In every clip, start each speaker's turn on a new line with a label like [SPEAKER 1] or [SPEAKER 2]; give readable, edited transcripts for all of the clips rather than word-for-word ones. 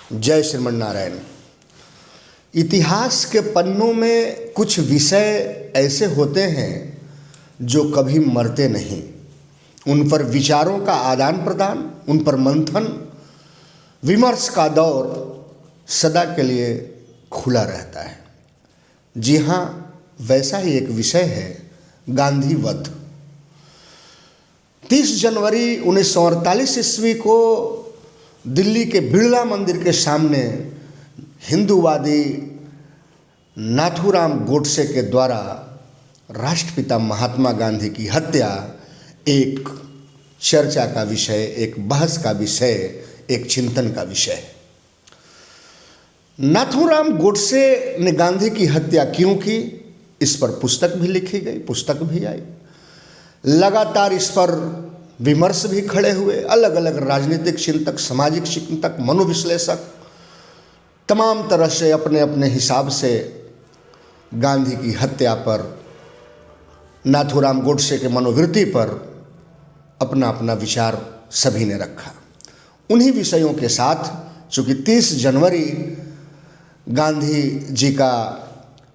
[SPEAKER 1] जय श्रीमन नारायण। इतिहास के पन्नों में कुछ विषय ऐसे होते हैं जो कभी मरते नहीं। उन पर विचारों का आदान प्रदान, उन पर मंथन विमर्श का दौर सदा के लिए खुला रहता है। जी हाँ, वैसा ही एक विषय है गांधी वध। 30 जनवरी 1948 ईस्वी को दिल्ली के बिड़ला मंदिर के सामने हिंदूवादी नाथूराम गोडसे के द्वारा राष्ट्रपिता महात्मा गांधी की हत्या एक चर्चा का विषय, एक बहस का विषय, एक चिंतन का विषय है। नाथूराम गोडसे ने गांधी की हत्या क्यों की, इस पर पुस्तक भी लिखी गई, पुस्तक भी आई। लगातार इस पर विमर्श भी खड़े हुए। अलग अलग राजनीतिक चिंतक, सामाजिक चिंतक, मनोविश्लेषक तमाम तरह से अपने अपने हिसाब से गांधी की हत्या पर, नाथूराम गोडसे के मनोवृत्ति पर अपना अपना विचार सभी ने रखा। उन्हीं विषयों के साथ चूँकि 30 जनवरी गांधी जी का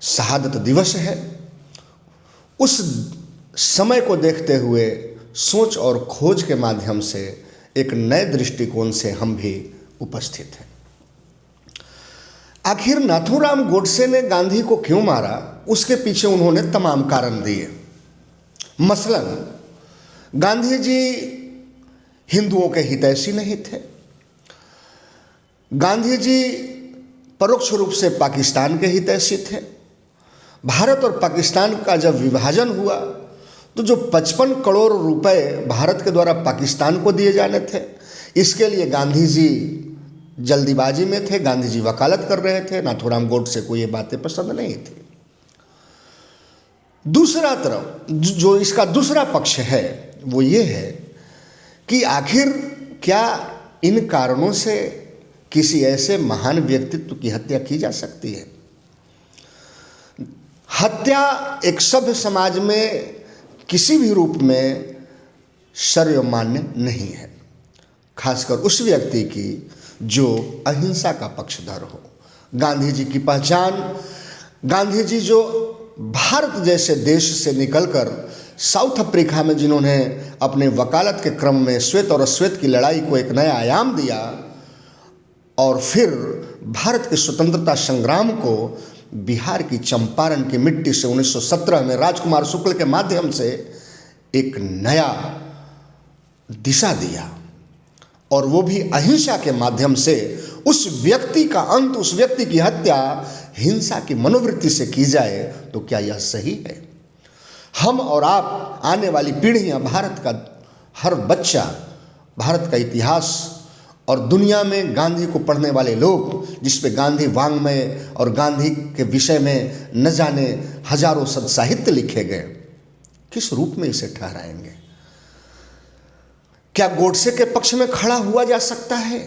[SPEAKER 1] शहादत दिवस है, उस समय को देखते हुए सोच और खोज के माध्यम से एक नए दृष्टिकोण से हम भी उपस्थित हैं। आखिर नाथूराम गोडसे ने गांधी को क्यों मारा, उसके पीछे उन्होंने तमाम कारण दिए। मसलन गांधी जी हिंदुओं के हितैषी नहीं थे। गांधी जी परोक्ष रूप से पाकिस्तान के हितैषी थे। भारत और पाकिस्तान का जब विभाजन हुआ तो जो 55 करोड़ रुपए भारत के द्वारा पाकिस्तान को दिए जाने थे, इसके लिए गांधी जी जल्दीबाजी में थे। गांधी जी वकालत कर रहे थे। नाथूराम गोडसे को ये बातें पसंद नहीं थी। दूसरा तरफ जो इसका दूसरा पक्ष है वो ये है कि आखिर क्या इन कारणों से किसी ऐसे महान व्यक्तित्व की हत्या की जा सकती है? हत्या एक सभ्य समाज में किसी भी रूप में सर्वमान्य नहीं है, खासकर उस व्यक्ति की जो अहिंसा का पक्षधर हो। गांधी जी की पहचान, गांधी जी जो भारत जैसे देश से निकलकर साउथ अफ्रीका में जिन्होंने अपने वकालत के क्रम में श्वेत और अश्वेत की लड़ाई को एक नया आयाम दिया और फिर भारत के स्वतंत्रता संग्राम को बिहार की चंपारण की मिट्टी से 1917 में राजकुमार शुक्ल के माध्यम से एक नया दिशा दिया, और वो भी अहिंसा के माध्यम से। उस व्यक्ति का अंत, उस व्यक्ति की हत्या हिंसा की मनोवृत्ति से की जाए तो क्या यह सही है? हम और आप, आने वाली पीढ़ियां, भारत का हर बच्चा, भारत का इतिहास और दुनिया में गांधी को पढ़ने वाले लोग, जिस पे गांधी वाङ्मय और गांधी के विषय में न जाने हजारों शब्द साहित्य लिखे गए, किस रूप में इसे ठहराएंगे? क्या गोडसे के पक्ष में खड़ा हुआ जा सकता है,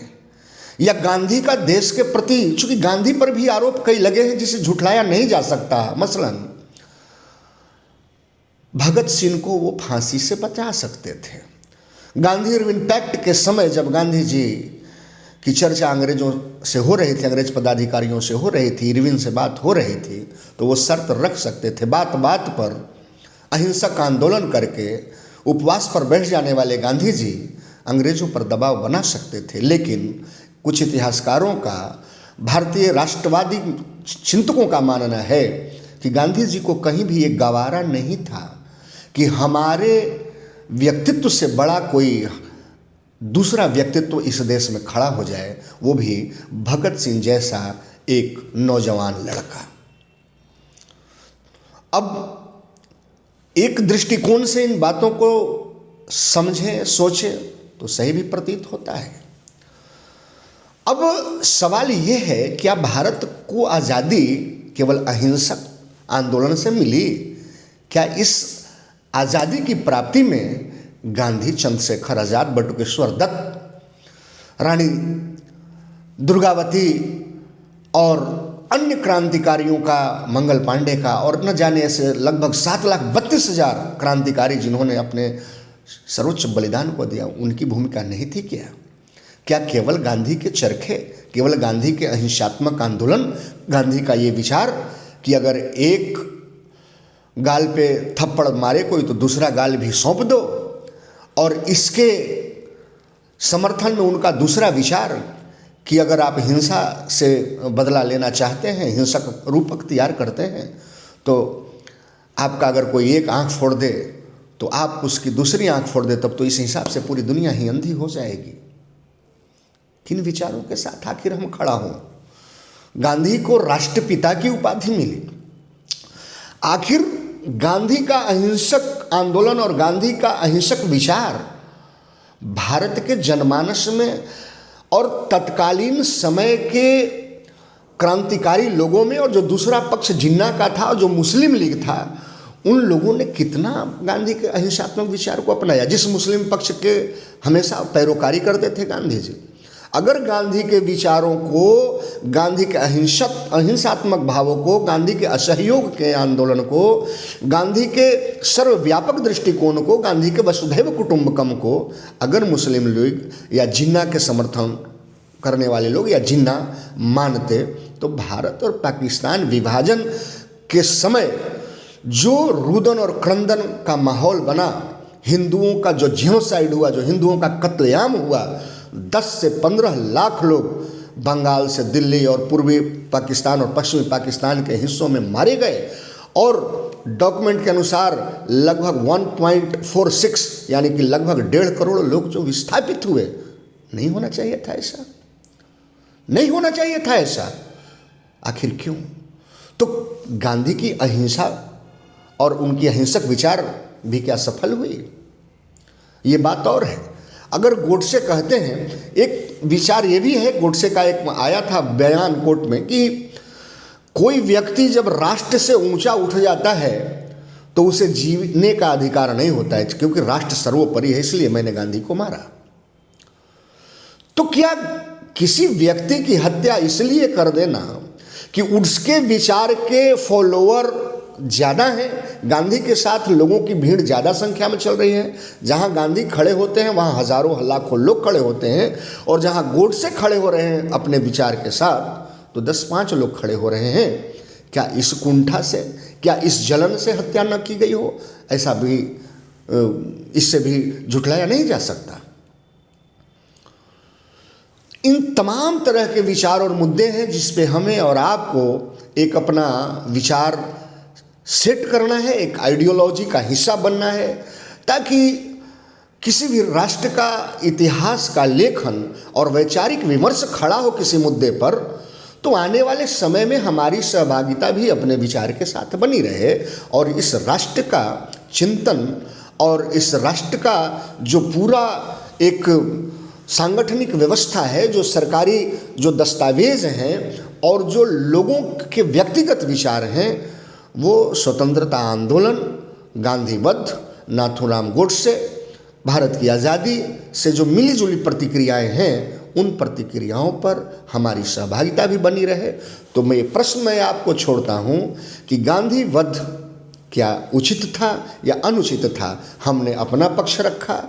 [SPEAKER 1] या गांधी का देश के प्रति, चूंकि गांधी पर भी आरोप कई लगे हैं जिसे झुठलाया नहीं जा सकता। मसलन भगत सिंह को वो फांसी से बचा सकते थे। गांधी इरविन पैक्ट के समय जब गांधी जी की चर्चा अंग्रेजों से हो रही थी, अंग्रेज पदाधिकारियों से हो रही थी, इरविन से बात हो रही थी, तो वो शर्त रख सकते थे। बात बात पर अहिंसक आंदोलन करके उपवास पर बैठ जाने वाले गांधी जी अंग्रेजों पर दबाव बना सकते थे। लेकिन कुछ इतिहासकारों का, भारतीय राष्ट्रवादी चिंतकों का मानना है कि गांधी जी को कहीं भी ये गवारा नहीं था कि हमारे व्यक्तित्व से बड़ा कोई दूसरा व्यक्तित्व इस देश में खड़ा हो जाए, वो भी भगत सिंह जैसा एक नौजवान लड़का। अब एक दृष्टिकोण से इन बातों को समझें, सोचें तो सही भी प्रतीत होता है। अब सवाल ये है, क्या भारत को आज़ादी केवल अहिंसक आंदोलन से मिली? क्या इस आज़ादी की प्राप्ति में गांधी, चंद्रशेखर आज़ाद, बटुकेश्वर दत्त, रानी दुर्गावती और अन्य क्रांतिकारियों का, मंगल पांडे का और न जाने ऐसे लगभग 7,32,000 क्रांतिकारी जिन्होंने अपने सर्वोच्च बलिदान को दिया, उनकी भूमिका नहीं थी क्या? क्या केवल गांधी के चरखे, केवल गांधी के अहिंसात्मक आंदोलन, गांधी का ये विचार कि अगर एक गाल पे थप्पड़ मारे कोई तो दूसरा गाल भी सौंप दो, और इसके समर्थन में उनका दूसरा विचार कि अगर आप हिंसा से बदला लेना चाहते हैं, हिंसक रूप अख्तियार करते हैं, तो आपका अगर कोई एक आंख फोड़ दे तो आप उसकी दूसरी आंख फोड़ दे, तब तो इस हिसाब से पूरी दुनिया ही अंधी हो जाएगी। किन विचारों के साथ आखिर हम खड़ा हों? गांधी को राष्ट्रपिता की उपाधि मिली। आखिर गांधी का अहिंसक आंदोलन और गांधी का अहिंसक विचार भारत के जनमानस में और तत्कालीन समय के क्रांतिकारी लोगों में, और जो दूसरा पक्ष जिन्ना का था और जो मुस्लिम लीग था, उन लोगों ने कितना गांधी के अहिंसात्मक विचार को अपनाया, जिस मुस्लिम पक्ष के हमेशा पैरोकारी करते थे गांधी जी। अगर गांधी के विचारों को, गांधी के अहिंसात्मक भावों को, गांधी के असहयोग के आंदोलन को, गांधी के सर्वव्यापक दृष्टिकोण को, गांधी के वसुधैव कुटुंबकम को अगर मुस्लिम लीग या जिन्ना के समर्थन करने वाले लोग या जिन्ना मानते, तो भारत और पाकिस्तान विभाजन के समय जो रुदन और क्रंदन का माहौल बना, हिंदुओं का जो जेनोसाइड हुआ, जो हिंदुओं का कत्लेआम हुआ, 10 से 15 लाख लोग बंगाल से दिल्ली और पूर्वी पाकिस्तान और पश्चिमी पाकिस्तान के हिस्सों में मारे गए, और डॉक्यूमेंट के अनुसार लगभग 1.46 यानी कि लगभग 1.5 करोड़ लोग जो विस्थापित हुए। नहीं होना चाहिए था ऐसा, नहीं होना चाहिए था ऐसा। आखिर क्यों? तो गांधी की अहिंसा और उनकी अहिंसक विचार भी क्या सफल हुई? ये बात और है। अगर गोडसे कहते हैं, एक विचार ये भी है, गोडसे का एक आया था बयान कोर्ट में कि कोई व्यक्ति जब राष्ट्र से ऊंचा उठ जाता है तो उसे जीने का अधिकार नहीं होता है, क्योंकि राष्ट्र सर्वोपरि है, इसलिए मैंने गांधी को मारा। तो क्या किसी व्यक्ति की हत्या इसलिए कर देना कि उसके विचार के फॉलोअर ज़्यादा हैं, गांधी के साथ लोगों की भीड़ ज़्यादा संख्या में चल रही है, जहां गांधी खड़े होते हैं वहां हजारों लाखों लोग खड़े होते हैं, और जहां गोडसे खड़े हो रहे हैं अपने विचार के साथ तो 10-5 लोग खड़े हो रहे हैं? क्या इस कुंठा से, क्या इस जलन से हत्या न की गई हो? ऐसा भी, इससे भी झुठलाया नहीं जा सकता। इन तमाम तरह के विचार और मुद्दे हैं जिस पे हमें और आपको एक अपना विचार सेट करना है, एक आइडियोलॉजी का हिस्सा बनना है, ताकि किसी भी राष्ट्र का इतिहास का लेखन और वैचारिक विमर्श खड़ा हो किसी मुद्दे पर, तो आने वाले समय में हमारी सहभागिता भी अपने विचार के साथ बनी रहे, और इस राष्ट्र का चिंतन और इस राष्ट्र का जो पूरा एक सांगठनिक व्यवस्था है, जो सरकारी जो दस्तावेज हैं और जो लोगों के व्यक्तिगत विचार हैं, वो स्वतंत्रता आंदोलन, गांधीवध, नाथूराम गोडसे, भारत की आज़ादी से जो मिलीजुली प्रतिक्रियाएं हैं, उन प्रतिक्रियाओं पर हमारी सहभागिता भी बनी रहे। तो मैं ये प्रश्न मैं आपको छोड़ता हूँ कि गांधीवध क्या उचित था या अनुचित था? हमने अपना पक्ष रखा।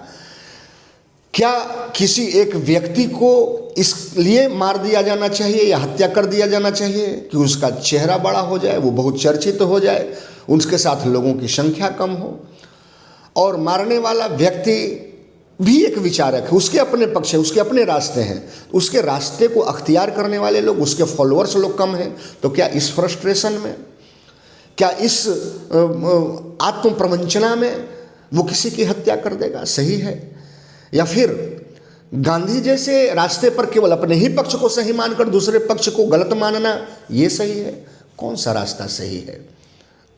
[SPEAKER 1] क्या किसी एक व्यक्ति को इसलिए मार दिया जाना चाहिए या हत्या कर दिया जाना चाहिए कि उसका चेहरा बड़ा हो जाए, वो बहुत चर्चित हो जाए, उसके साथ लोगों की संख्या कम हो? और मारने वाला व्यक्ति भी एक विचारक है, उसके अपने पक्ष है, उसके अपने रास्ते हैं, उसके रास्ते को अख्तियार करने वाले लोग, उसके फॉलोअर्स लोग कम हैं। तो क्या इस फ्रस्ट्रेशन में, क्या इस आत्म प्रवंचना में वो किसी की हत्या कर देगा? सही है? या फिर गांधी जैसे रास्ते पर केवल अपने ही पक्ष को सही मानकर दूसरे पक्ष को गलत मानना, ये सही है? कौन सा रास्ता सही है?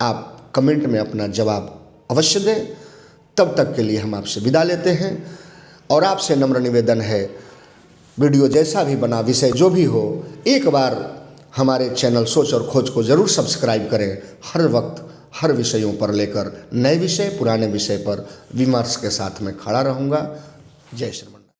[SPEAKER 1] आप कमेंट में अपना जवाब अवश्य दें। तब तक के लिए हम आपसे विदा लेते हैं, और आपसे नम्र निवेदन है, वीडियो जैसा भी बना, विषय जो भी हो, एक बार हमारे चैनल सोच और खोज को ज़रूर सब्सक्राइब करें। हर वक्त हर विषयों पर लेकर, नए विषय पुराने विषय पर विमर्श के साथ मैं खड़ा रहूँगा। जय श्री राम।